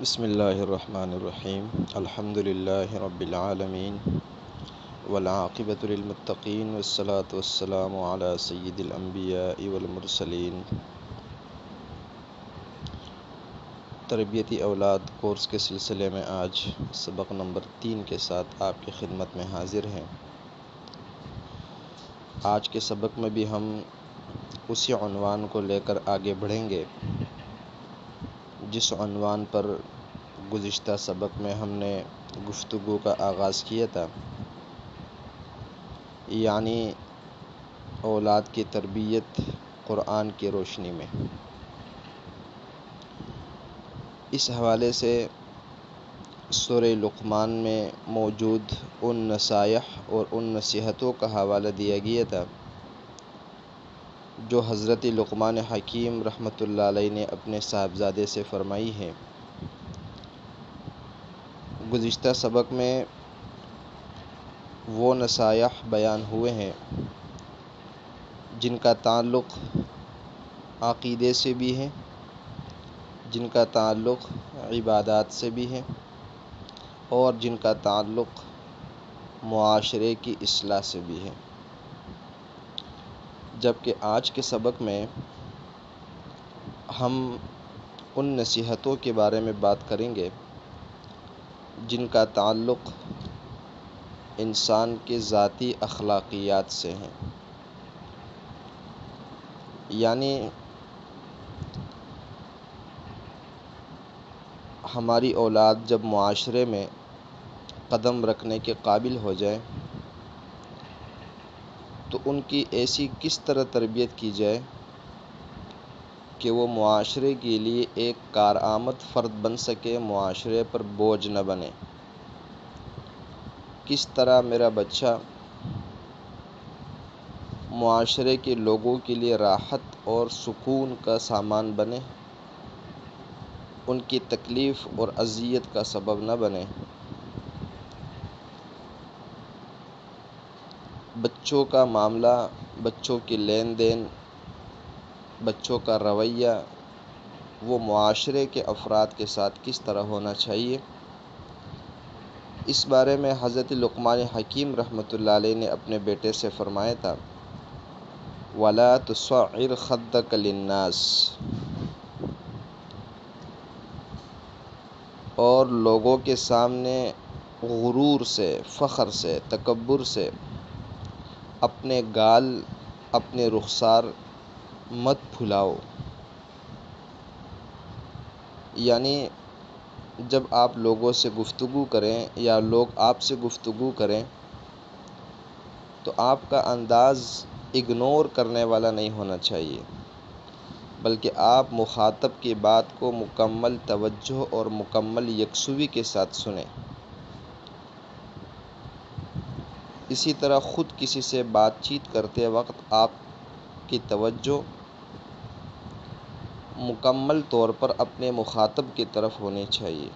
بسم اللہ الرحمن الرحیم الحمد للہ رب العالمین والعاقبۃ للمتقین والصلاة والسلام علی سید الانبیاء والمرسلین۔ تربیتی اولاد کورس کے سلسلے میں آج سبق نمبر 3 کے ساتھ آپ کی خدمت میں حاضر ہیں۔ آج کے سبق میں بھی ہم اسی عنوان کو لے کر آگے بڑھیں گے جس عنوان پر گزشتہ سبق میں ہم نے گفتگو کا آغاز کیا تھا، یعنی اولاد کی تربیت قرآن کی روشنی میں۔ اس حوالے سے سورہ لقمان میں موجود ان نصائح اور ان نصیحتوں کا حوالہ دیا گیا تھا جو حضرت لقمان حکیم رحمۃ اللہ علیہ نے اپنے صاحبزادے سے فرمائی ہے۔ گزشتہ سبق میں وہ نصائح بیان ہوئے ہیں جن کا تعلق عقیدے سے بھی ہے، جن کا تعلق عبادات سے بھی ہے اور جن کا تعلق معاشرے کی اصلاح سے بھی ہے، جبکہ آج کے سبق میں ہم ان نصیحتوں کے بارے میں بات کریں گے جن کا تعلق انسان کے ذاتی اخلاقیات سے ہیں، یعنی ہماری اولاد جب معاشرے میں قدم رکھنے کے قابل ہو جائے تو ان کی ایسی کس طرح تربیت کی جائے کہ وہ معاشرے کے لیے ایک کارآمد فرد بن سکے، معاشرے پر بوجھ نہ بنے۔ کس طرح میرا بچہ معاشرے کے لوگوں کے لیے راحت اور سکون کا سامان بنے، ان کی تکلیف اور اذیت کا سبب نہ بنے۔ بچوں کا معاملہ، بچوں کی لین دین، بچوں کا رویہ وہ معاشرے کے افراد کے ساتھ کس طرح ہونا چاہیے، اس بارے میں حضرت لقمان حکیم رحمۃ اللہ علیہ نے اپنے بیٹے سے فرمایا تھا، وَلَا تُصَعِّرْ خَدَّكَ لِلنَّاسِ، اور لوگوں کے سامنے غرور سے، فخر سے، تکبر سے اپنے گال، اپنے رخسار مت پھلاؤ۔ یعنی جب آپ لوگوں سے گفتگو کریں یا لوگ آپ سے گفتگو کریں تو آپ کا انداز اگنور کرنے والا نہیں ہونا چاہیے، بلکہ آپ مخاطب کی بات کو مکمل توجہ اور مکمل یکسوئی کے ساتھ سنیں۔ اسی طرح خود کسی سے بات چیت کرتے وقت آپ کی توجہ مکمل طور پر اپنے مخاطب کی طرف ہونی چاہیے۔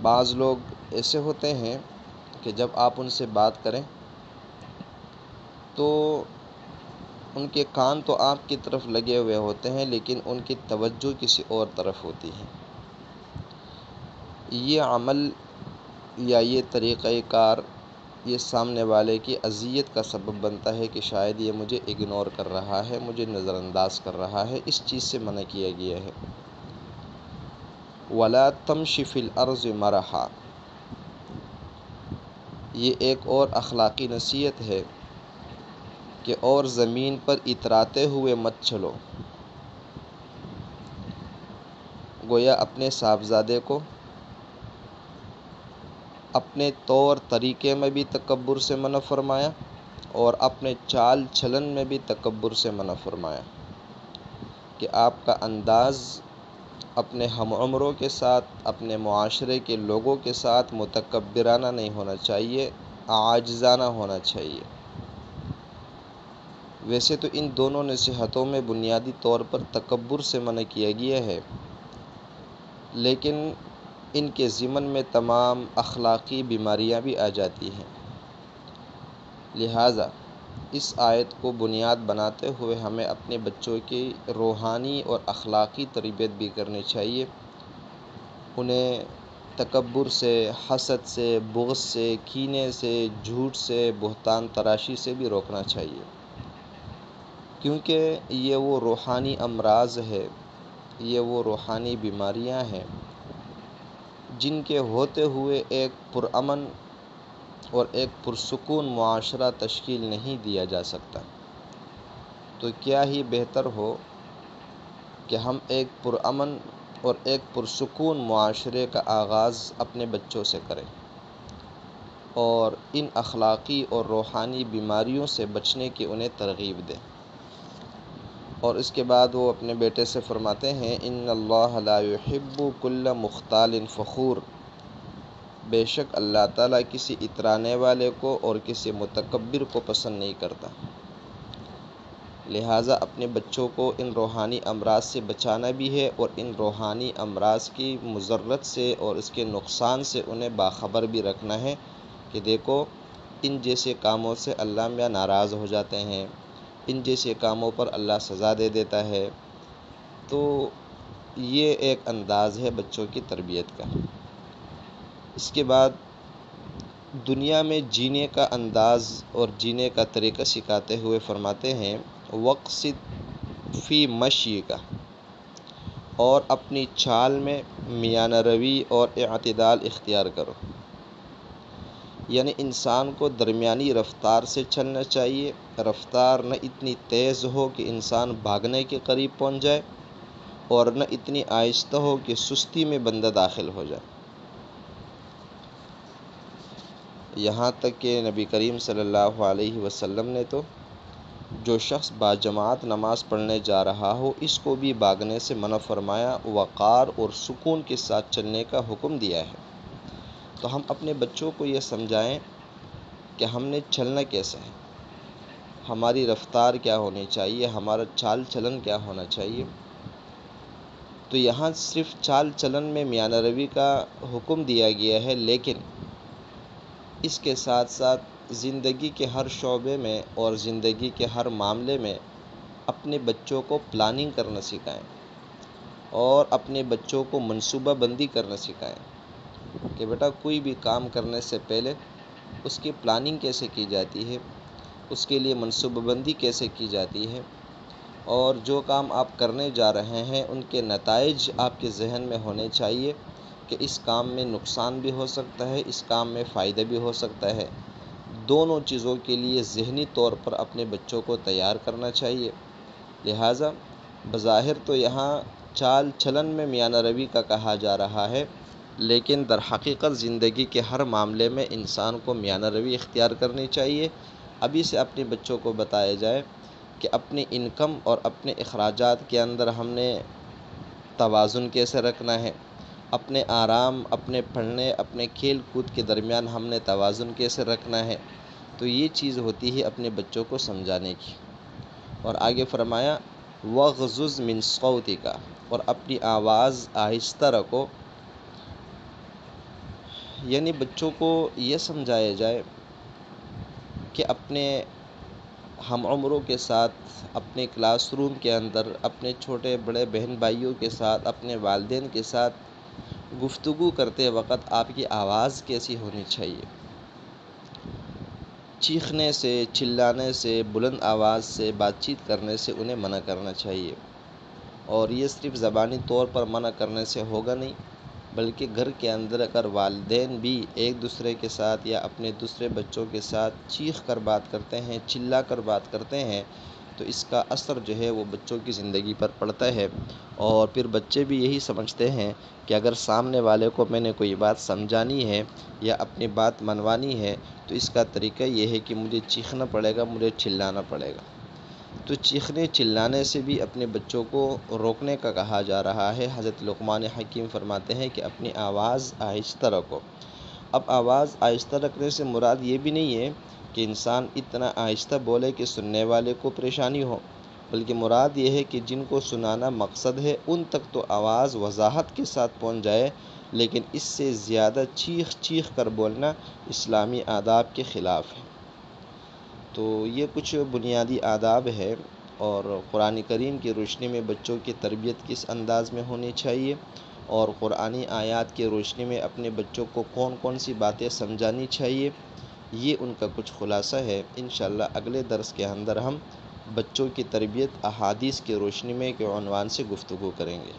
بعض لوگ ایسے ہوتے ہیں کہ جب آپ ان سے بات کریں تو ان کے کان تو آپ کی طرف لگے ہوئے ہوتے ہیں لیکن ان کی توجہ کسی اور طرف ہوتی ہے۔ یہ عمل یا یہ طریقہ کار یہ سامنے والے کی اذیت کا سبب بنتا ہے کہ شاید یہ مجھے اگنور کر رہا ہے، مجھے نظر انداز کر رہا ہے، اس چیز سے منع کیا گیا ہے۔ وَلَا تَمْشِ فِي الْأَرْضِ مَرَحًا، یہ ایک اور اخلاقی نصیحت ہے کہ اور زمین پر اتراتے ہوئے مت چلو۔ گویا اپنے صاحبزادے کو اپنے طور طریقے میں بھی تکبر سے منع فرمایا اور اپنے چال چلن میں بھی تکبر سے منع فرمایا کہ آپ کا انداز اپنے ہم عمروں کے ساتھ، اپنے معاشرے کے لوگوں کے ساتھ متکبرانہ نہیں ہونا چاہیے، عاجزانہ ہونا چاہیے۔ ویسے تو ان دونوں نصیحتوں میں بنیادی طور پر تکبر سے منع کیا گیا ہے، لیکن ان کے ضمن میں تمام اخلاقی بیماریاں بھی آ جاتی ہیں۔ لہٰذا اس آیت کو بنیاد بناتے ہوئے ہمیں اپنے بچوں کی روحانی اور اخلاقی تربیت بھی کرنی چاہیے۔ انہیں تکبر سے، حسد سے، بغض سے، کینے سے، جھوٹ سے، بہتان تراشی سے بھی روکنا چاہیے، کیونکہ یہ وہ روحانی امراض ہے، یہ وہ روحانی بیماریاں ہیں جن کے ہوتے ہوئے ایک پرامن اور ایک پرسکون معاشرہ تشکیل نہیں دیا جا سکتا۔ تو کیا ہی بہتر ہو کہ ہم ایک پرامن اور ایک پرسکون معاشرے کا آغاز اپنے بچوں سے کریں اور ان اخلاقی اور روحانی بیماریوں سے بچنے کی انہیں ترغیب دیں۔ اور اس کے بعد وہ اپنے بیٹے سے فرماتے ہیں ان اللہ لا يحب كل مختال فخور، بے شک اللہ تعالیٰ کسی اترانے والے کو اور کسی متکبر کو پسند نہیں کرتا۔ لہٰذا اپنے بچوں کو ان روحانی امراض سے بچانا بھی ہے اور ان روحانی امراض کی مضرت سے اور اس کے نقصان سے انہیں باخبر بھی رکھنا ہے کہ دیکھو ان جیسے کاموں سے اللہ میاں ناراض ہو جاتے ہیں، ان جیسے کاموں پر اللہ سزا دے دیتا ہے۔ تو یہ ایک انداز ہے بچوں کی تربیت کا۔ اس کے بعد دنیا میں جینے کا انداز اور جینے کا طریقہ سکھاتے ہوئے فرماتے ہیں وقصد فی مشی کا، اور اپنی چال میں میانہ روی اور اعتدال اختیار کرو، یعنی انسان کو درمیانی رفتار سے چلنا چاہیے۔ رفتار نہ اتنی تیز ہو کہ انسان بھاگنے کے قریب پہنچ جائے اور نہ اتنی آہستہ ہو کہ سستی میں بندہ داخل ہو جائے۔ یہاں تک کہ نبی کریم صلی اللہ علیہ وسلم نے تو جو شخص باجماعت نماز پڑھنے جا رہا ہو اس کو بھی بھاگنے سے منع فرمایا، وقار اور سکون کے ساتھ چلنے کا حکم دیا ہے۔ تو ہم اپنے بچوں کو یہ سمجھائیں کہ ہم نے چلنا کیسے ہے، ہماری رفتار کیا ہونی چاہیے، ہمارا چال چلن کیا ہونا چاہیے۔ تو یہاں صرف چال چلن میں میانہ روی کا حکم دیا گیا ہے، لیکن اس کے ساتھ ساتھ زندگی کے ہر شعبے میں اور زندگی کے ہر معاملے میں اپنے بچوں کو پلاننگ کرنا سکھائیں اور اپنے بچوں کو منصوبہ بندی کرنا سکھائیں کہ بیٹا کوئی بھی کام کرنے سے پہلے اس کی پلاننگ کیسے کی جاتی ہے، اس کے لیے منصوبہ بندی کیسے کی جاتی ہے، اور جو کام آپ کرنے جا رہے ہیں ان کے نتائج آپ کے ذہن میں ہونے چاہیے کہ اس کام میں نقصان بھی ہو سکتا ہے، اس کام میں فائدہ بھی ہو سکتا ہے۔ دونوں چیزوں کے لیے ذہنی طور پر اپنے بچوں کو تیار کرنا چاہیے۔ لہٰذا بظاہر تو یہاں چال چلن میں میانہ روی کا کہا جا رہا ہے، لیکن در حقیقت زندگی کے ہر معاملے میں انسان کو میانہ روی اختیار کرنی چاہیے۔ ابھی سے اپنے بچوں کو بتایا جائے کہ اپنی انکم اور اپنے اخراجات کے اندر ہم نے توازن کیسے رکھنا ہے، اپنے آرام، اپنے پڑھنے، اپنے کھیل کود کے درمیان ہم نے توازن کیسے رکھنا ہے۔ تو یہ چیز ہوتی ہے اپنے بچوں کو سمجھانے کی۔ اور آگے فرمایا وَغْضُضْ مِنْ صَوْتِكَ، اور اپنی آواز آہستہ رکھو، یعنی بچوں کو یہ سمجھایا جائے کہ اپنے ہم عمروں کے ساتھ، اپنے کلاس روم کے اندر، اپنے چھوٹے بڑے بہن بھائیوں کے ساتھ، اپنے والدین کے ساتھ گفتگو کرتے وقت آپ کی آواز کیسی ہونی چاہیے۔ چیخنے سے، چلانے سے، بلند آواز سے بات چیت کرنے سے انہیں منع کرنا چاہیے۔ اور یہ صرف زبانی طور پر منع کرنے سے ہوگا نہیں، بلکہ گھر کے اندر اگر والدین بھی ایک دوسرے کے ساتھ یا اپنے دوسرے بچوں کے ساتھ چیخ کر بات کرتے ہیں، چلا کر بات کرتے ہیں، تو اس کا اثر جو ہے وہ بچوں کی زندگی پر پڑتا ہے، اور پھر بچے بھی یہی سمجھتے ہیں کہ اگر سامنے والے کو میں نے کوئی بات سمجھانی ہے یا اپنی بات منوانی ہے تو اس کا طریقہ یہ ہے کہ مجھے چیخنا پڑے گا، مجھے چلانا پڑے گا۔ تو چیخنے چلانے سے بھی اپنے بچوں کو روکنے کا کہا جا رہا ہے۔ حضرت لقمان حکیم فرماتے ہیں کہ اپنی آواز آہستہ رکھو۔ اب آواز آہستہ رکھنے سے مراد یہ بھی نہیں ہے کہ انسان اتنا آہستہ بولے کہ سننے والے کو پریشانی ہو، بلکہ مراد یہ ہے کہ جن کو سنانا مقصد ہے ان تک تو آواز وضاحت کے ساتھ پہنچ جائے، لیکن اس سے زیادہ چیخ چیخ کر بولنا اسلامی آداب کے خلاف ہے۔ تو یہ کچھ بنیادی آداب ہے، اور قرآن کریم کی روشنی میں بچوں کی تربیت کس انداز میں ہونی چاہیے، اور قرآنی آیات کی روشنی میں اپنے بچوں کو کون کون سی باتیں سمجھانی چاہیے، یہ ان کا کچھ خلاصہ ہے۔ انشاءاللہ اگلے درس کے اندر ہم بچوں کی تربیت احادیث کی روشنی میں کے عنوان سے گفتگو کریں گے۔